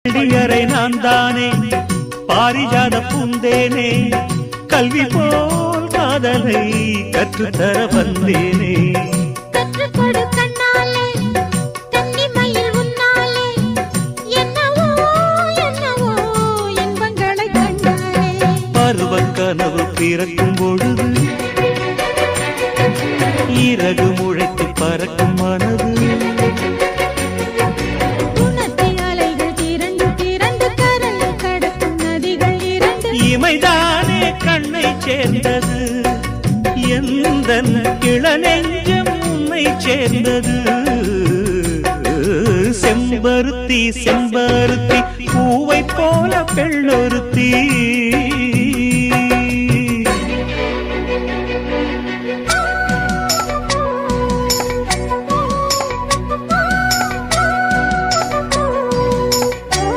பள்ளியறை நான் தானே பாரிஜாத பூந்தேனே கல்வி போல் காதலை கற்றுத்தர வந்தேனே கற்றுக்கொடு கண்ணாலே கன்னிமயில் உன்னாலே என்னவோ என்னவோ இன்பங்களை கண்டாலே பருவக் கனவு பிறக்கும் பொழுது இறகு முளைத்து பறக்கும் மனது இமைதானே கண்ணை சேர்ந்தது எந்தன் இளநெஞ்சம் உன்னை சேர்ந்தது செம்பருத்தி செம்பருத்தி